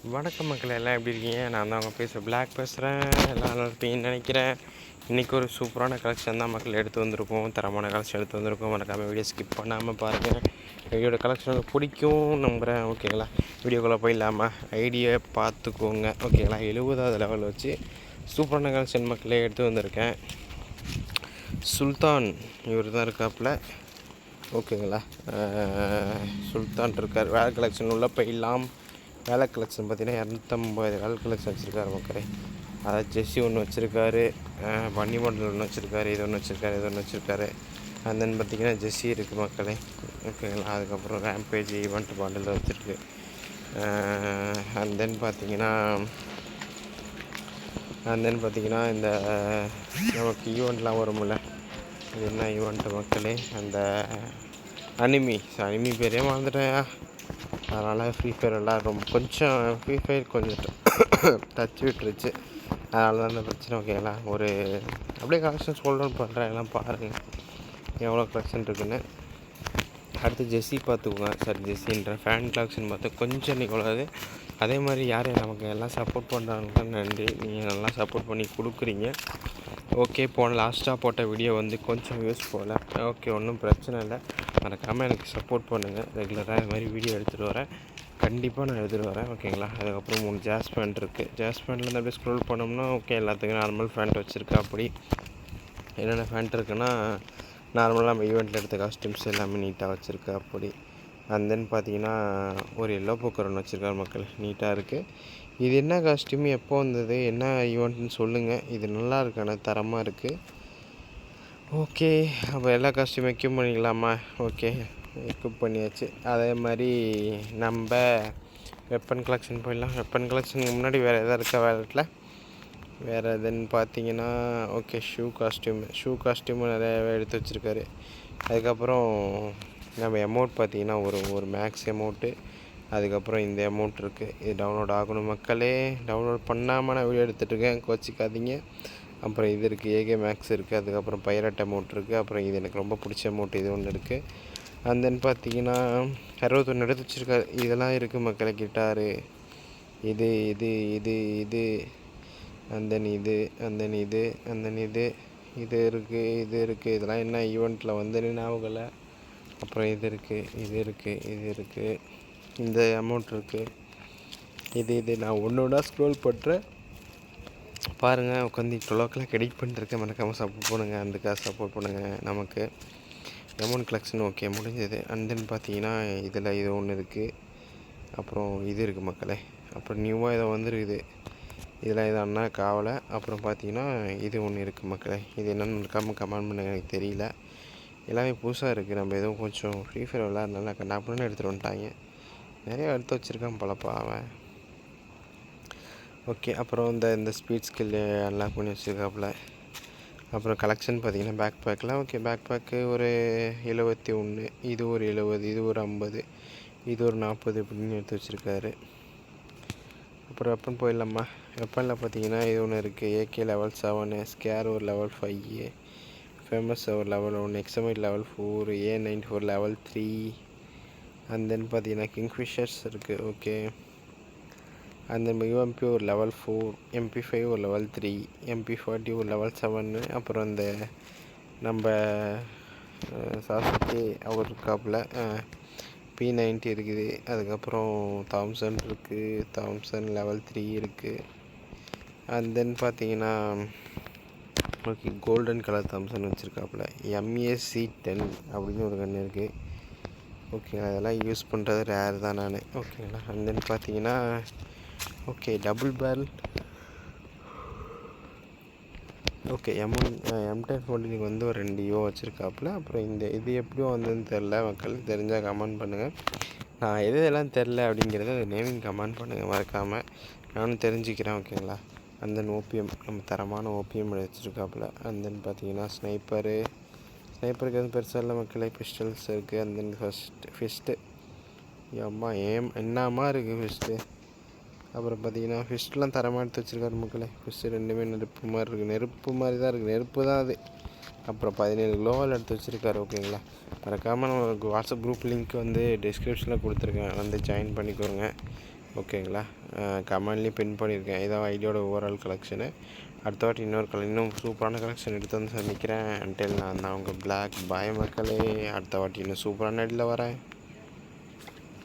வணக்கம் மக்கள், எல்லாம் எப்படி இருக்கீங்க? நான் தான் அவங்க பிளாக் பேசுகிறேன். எல்லாம் நல்லா இருப்பீங்கன்னு நினைக்கிறேன். இன்றைக்கி ஒரு சூப்பரான கலெக்ஷன் தான் மக்கள் எடுத்து வந்திருக்கோம். தரமான கலெக்ஷன் எடுத்து வந்திருக்கோம். மறக்காமல் வீடியோ ஸ்கிப் பண்ணாமல் பாருங்கள். வீடியோட கலெக்ஷன் உங்களுக்கு பிடிக்கும் நம்புகிறேன். ஓகேங்களா? வீடியோக்குள்ளே போயிடலாமா? ஐடியா பார்த்துக்கோங்க. ஓகேங்களா? 70வது லெவல் வச்சு சூப்பரான கலெக்ஷன் மக்களே எடுத்து வந்திருக்கேன். சுல்தான் இவர் தான் இருக்காப்புல. ஓகேங்களா? சுல்தான் இருக்கார். வேறு கலெக்ஷன் உள்ள போயிடலாம். வேலை கலெக்ஷன் பார்த்தீங்கன்னா 250 வேலை கலெக்ஷன் வச்சுருக்காரு மக்களே. அதாவது ஜெஸ்ஸி ஒன்று வச்சுருக்காரு, பன்னி மாடல் ஒன்று வச்சுருக்காரு, இது ஒன்று வச்சுருக்காரு, இது ஒன்று வச்சுருக்காரு. அண்ட் தென் பார்த்திங்கன்னா ஜெஸ்ஸி இருக்குது மக்களே. ஓகேங்களா? அதுக்கப்புறம் ரேம்பேஜ் ஈவெண்ட் பாண்டில் வச்சுருக்கு. அண்ட் தென் பார்த்திங்கன்னா இந்த நமக்கு ஈவெண்ட்லாம் வரும்ல, இது என்ன ஈவெண்ட்டு மக்களே, அந்த அனிமி பேரே மறந்துட்டேன். அதனால் ஃப்ரீ ஃபயர் எல்லாம் கொஞ்சம் ஃப்ரீ ஃபயர் கொஞ்சம் டச் விட்டுருச்சு. அதனால தான் இந்த பிரச்சனை. ஓகேங்களா? ஒரு அப்படியே கலெக்ஷன் ஹோல்ட் பண்ணுறேன், எல்லாம் பாருங்கள் எவ்வளோ கலெக்ஷன் இருக்குதுன்னு. அடுத்து ஜெஸ்ஸி பார்த்துக்குங்க. சார் ஜெஸ்ஸின்ற ஃபேன் கலெக்ஷன் பார்த்து கொஞ்சம் நிகழாது. அதே மாதிரி யார் நமக்கு எல்லாம் சப்போர்ட் பண்ணுறாங்க நன்றி. நீங்கள் நல்லா சப்போர்ட் பண்ணி கொடுக்குறீங்க. ஓகே, லாஸ்ட்டாக போட்ட வீடியோ கொஞ்சம் யூஸ் போகல. ஓகே, ஒன்றும் பிரச்சனை இல்லை. மறக்காமல் எனக்கு சப்போர்ட் பண்ணுங்கள். ரெகுலராக இது மாதிரி வீடியோ எடுத்துகிட்டு வரேன். கண்டிப்பாக நான் எடுத்துகிட்டு வரேன். ஓகேங்களா? அதுக்கப்புறம் 3 ஜாஸ் பேண்ட் இருக்குது. ஜாஸ் பேண்ட்லேருந்து அப்படியே ஸ்க்ரோல் பண்ணோம்னா ஓகே, எல்லாத்துக்கும் நார்மல் ஃபேண்ட் வச்சுருக்கா. அப்படி என்னென்ன ஃபேண்ட் இருக்குன்னா, நார்மலாக நம்ம ஈவெண்ட்டில் எடுத்த காஸ்டியூம்ஸ் எல்லாமே நீட்டாக வச்சுருக்கா. அப்படி அண்ட் தென் பார்த்தீங்கன்னா ஒரு எல்லோ போக்கர் ஒன்று வச்சுருக்காரு மக்கள். நீட்டாக இருக்குது. இது என்ன காஸ்டியூம், எப்போ வந்தது, என்ன ஈவெண்ட்னு சொல்லுங்கள். இது நல்லா இருக்கு, ஆனால் தரமாக இருக்குது. ஓகே, அப்போ எல்லா காஸ்டியூம் எக்யூப் பண்ணிக்கலாமா? ஓகே, எக்யூப் பண்ணியாச்சு. அதே மாதிரி நம்ம வெப்பன் கலெக்ஷன் போயிடலாம். வெப்பன் கலெக்ஷனுக்கு முன்னாடி வேறு எதாவது இருக்கா வேலட்டில்? வேறு எதுன்னு பார்த்தீங்கன்னா ஓகே, ஷூ காஸ்டியூமு நிறையாவே எடுத்து வச்சுருக்காரு. அதுக்கப்புறம் நம்ம அமௌண்ட் பார்த்தீங்கன்னா ஒரு மேக்ஸ் அமௌண்ட்டு, அதுக்கப்புறம் இந்த அமௌண்ட் இருக்குது. இது டவுன்லோட் ஆகணும் மக்களே. டவுன்லோட் பண்ணாமல் நான் வீடியோ எடுத்துகிட்ருக்கேன், கோச்சிக்காதீங்க. அப்புறம் இது இருக்குது, ஏகே மேக்ஸ் இருக்குது. அதுக்கப்புறம் பைரட் அமௌண்ட் இருக்குது. அப்புறம் இது எனக்கு ரொம்ப பிடிச்ச அமௌண்ட் இது ஒன்று இருக்குது. அண்ட் தென் பார்த்தீங்கன்னா 61 எடுத்து வச்சுருக்காரு. இதெல்லாம் இருக்குது மக்களை. கிட்டாரு இது இது இது இது அண்ட் தென் இது இருக்குது. இதெல்லாம் என்ன ஈவெண்ட்டில் ஞாபகம். அப்புறம் இது இருக்குது. இந்த அமௌண்ட் இருக்குது. இது நான் ஒன்றா ஸ்க்ரோல் பண்ணுறேன் பாருங்கள். உட்காந்து 12 o'clock எடிட் பண்ணிட்டுருக்கேன். மறக்காமல் சப்போர்ட் பண்ணுங்கள். அதுக்காக சப்போர்ட் பண்ணுங்கள். நமக்கு அமௌண்ட் கலெக்ஷன் ஓகே முடிஞ்சது. அண்ட் தென் பார்த்தீங்கன்னா இதில் இது ஒன்று இருக்குது. அப்புறம் இது இருக்குது மக்களே. அப்புறம் நியூவாக இதை வந்துருக்குது. இதெல்லாம் இது அண்ணா காவலை. அப்புறம் பார்த்தீங்கன்னா இது ஒன்று இருக்குது மக்களே. இது என்னென்னு இருக்காமல் கமெண்ட் பண்ணுங்க, எனக்கு தெரியல. எல்லாமே புதுசாக இருக்குது. நம்ம எதுவும் கொஞ்சம் ஃப்ரீ ஃபயர் விளாட்னால கண்ணாப்புன்னு எடுத்துகிட்டு வந்துட்டாங்க. நிறையா எடுத்து வச்சுருக்கான் பலப்பா அவன். ஓகே, அப்புறம் இந்த ஸ்பீட் ஸ்கில்லு அன்லாக் பண்ணி வச்சுருக்காப்புல. அப்புறம் கலெக்ஷன் பார்த்திங்கன்னா பேக் பேக்கில் ஓகே, பேக் பேக்கு ஒரு 71, இது ஒரு 70, இது ஒரு 50, இது ஒரு 40 இப்படின்னு எடுத்து வச்சுருக்காரு. அப்புறம் வெப்பன் போயிடலாமா? வெப்பனில் பார்த்தீங்கன்னா இது ஒன்று இருக்குது. ஏகே லெவல் 7, ஸ்கேர் ஒரு லெவல் 5, ஃபேமஸ் ஒரு level 1, XM eight level 4, A94 level 3. And then பார்த்தீங்கன்னா கிங்ஃபிஷர்ஸ் இருக்குது. ஓகே, அண்ட் தென் UMP ஒரு லெவல் 4, MP5 ஒரு லெவல் 3, MP40 ஒரு லெவல் 7. அப்புறம் இந்த நம்ம சாசுகே அவர் இருக்காப்புல. P90 இருக்குது. அதுக்கப்புறம் தாம்சன் இருக்குது. தாம்சன் லெவல் 3 இருக்குது. அண்ட் தென் பார்த்தீங்கன்னா ஓகே, கோல்டன் கலர் தாம்சன் வச்சுருக்காப்புல. MAC-10 அப்படின்னு ஒரு கன்று இருக்குது. ஓகே, அதெல்லாம் யூஸ் பண்ணுறது ரேர் தான் நான். ஓகேங்களா? அண்ட் தென் பார்த்தீங்கன்னா okay, double barrel. Okay, M10 ஒரு 2 யோ வச்சுருக்காப்புல. அப்புறம் இது எப்படியோ வந்ததுன்னு தெரில. மக்கள் தெரிஞ்சால் கமெண்ட் பண்ணுங்கள். நான் எதெல்லாம் தெரில அப்படிங்கிறத நேமிங் கமெண்ட் பண்ணுங்கள் மறக்காமல். நானும் தெரிஞ்சுக்கிறேன். ஓகேங்களா? அண்ட் தென் ஓபிஎம், நம்ம தரமான ஓபிஎம் வச்சுருக்காப்புல. அண்ட் தென் பார்த்தீங்கன்னா ஸ்னைப்பருக்கு எதுவும் பெருசாக இல்லை மக்களே. பிஸ்டல்ஸ் இருக்குது. அண்ட் தென் ஃபிஸ்ட்டு அம்மா என்னம்மா இருக்குது ஃபிஸ்ட்டு. அப்புறம் பார்த்தீங்கன்னா ஃபிஸ்ட்லாம் தரமாக எடுத்து வச்சுருக்காரு மக்களே. ஃபிஸ்ட்டு ரெண்டுமே நெருப்பு மாதிரி இருக்குது. நெருப்பு மாதிரி தான் இருக்குது. நெருப்பு தான் அது. அப்புறம் 17 கிலோவால் எடுத்து வச்சுருக்காரு. ஓகேங்களா? மறக்காமல் நம்ம வாட்ஸ்அப் குரூப் லிங்க் டிஸ்கிரிப்ஷனில் கொடுத்துருக்கேன், ஜாயின் பண்ணிக்கோங்க. ஓகேங்களா? கமெண்ட்லேயும் பின் பண்ணியிருக்கேன். இதான் ஐடியோட ஓவரால் கலெக்ஷனு. அடுத்த வாட்டி இன்னும் சூப்பரான கலெக்ஷன் எடுத்து வந்து சந்திக்கிறேன். அன்டில் நான் தான் உங்கள் பிளாக் பாய் மக்களே. அடுத்த வாட்டி இன்னும் சூப்பரான ஐடியில் வரேன்.